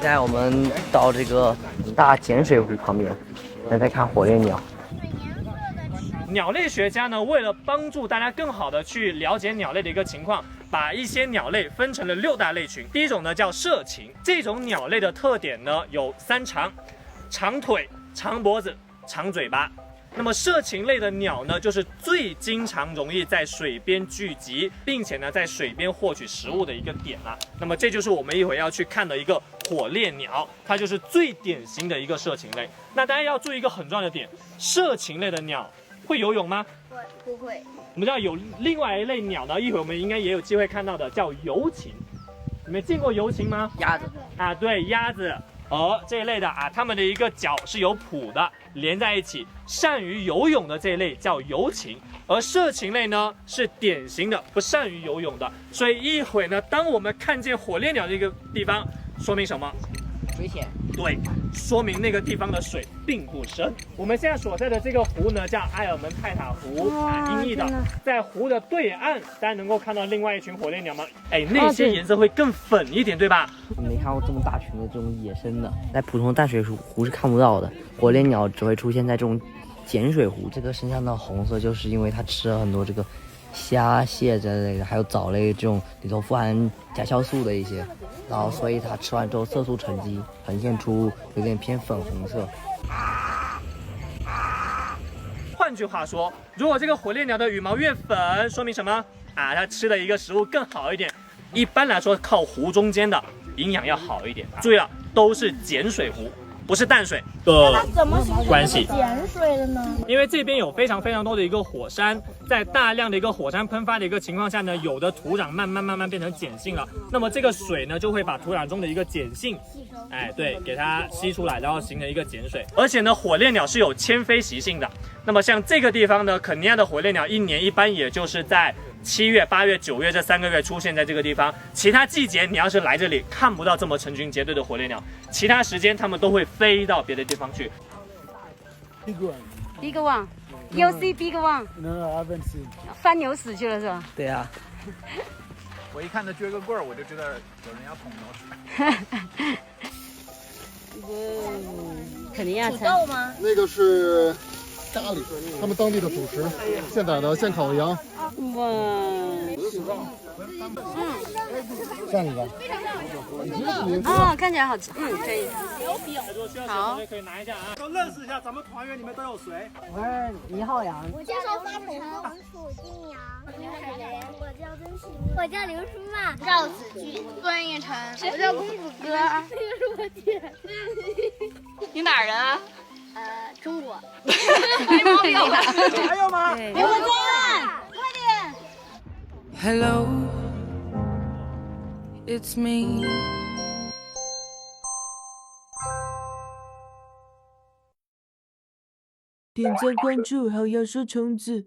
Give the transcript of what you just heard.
现在我们到这个大碱水湖旁边，在看火烈鸟。鸟类学家呢，为了帮助大家更好的去了解鸟类的一个情况，把一些鸟类分成了6大类群。第一种呢叫社禽，这种鸟类的特点呢有3长：长腿、长脖子、长嘴巴。那么社禽类的鸟呢，就是最经常容易在水边聚集，并且呢在水边获取食物的一个点了。那么这就是我们一会要去看的一个火烈鸟，它就是最典型的一个社禽类。那大家要注意一个很重要的点，社禽类的鸟会游泳吗？不会。我们知道有另外一类鸟呢，一会我们应该也有机会看到的，叫游禽。你们见过游禽吗？鸭子啊，对，鸭子、鹅这一类的啊，它们的一个脚是有蹼的，连在一起，善于游泳的这一类叫游禽。而社禽类呢是典型的不善于游泳的，所以一会呢，当我们看见火烈鸟这个地方，说明什么？水浅。对，说明那个地方的水并不深。我们现在所在的这个湖呢，叫埃尔蒙泰塔湖，音译的。在湖的对岸，大家能够看到另外一群火烈鸟吗？哎，那些颜色会更粉一点，对吧？我没看过这么大群的这种野生的，在普通的淡水湖是看不到的。火烈鸟只会出现在这种碱水湖。这个身上的红色，就是因为它吃了很多这个虾、蟹之类的，还有藻类这种里头富含甲硝素的一些，然后所以它吃完之后色素沉积，呈现出有点偏粉红色。换句话说，如果这个火烈鸟的羽毛越粉，说明什么啊？它吃的一个食物更好一点。一般来说，靠湖中间的营养要好一点。注意了，都是碱水湖，不是淡水的关系。碱水的呢？因为这边有非常多的一个火山，在大量的一个火山喷发的一个情况下呢，有的土壤慢慢变成碱性了，那么这个水呢就会把土壤中的一个碱性，哎，对，给它吸出来，然后形成一个碱水。而且呢，火烈鸟是有迁飞习性的。那么像这个地方呢，肯尼亚的火烈鸟一年一般也就是在7月、8月、9月这3个月出现在这个地方，其他季节你要是来这里看不到这么成群结队的火烈鸟，其他时间它们都会飞到别的地方去。Big one, you see big one? No, I haven't seen. 翻牛死去了是吧？对啊，我一看他撅个棍儿，我就知道有人要捅牛屎。肯定要土豆吗？那个是咖喱，他们当地的主食，现宰的现烤的羊。哇，像你吧？哦，看起来好吃，可以。好，可以拿一下啊。都认识一下，咱们团员里面都有谁？我是1号羊。我叫刘发成，黄楚金阳，刘海莲，我叫曾喜，我叫刘舒曼，赵子俊，段奕晨，我叫公子哥，那个是我姐。你哪儿人啊？中国。没毛病。还有吗？给我赞，快点。 Hello, it's me. 点赞关注好，要说虫子。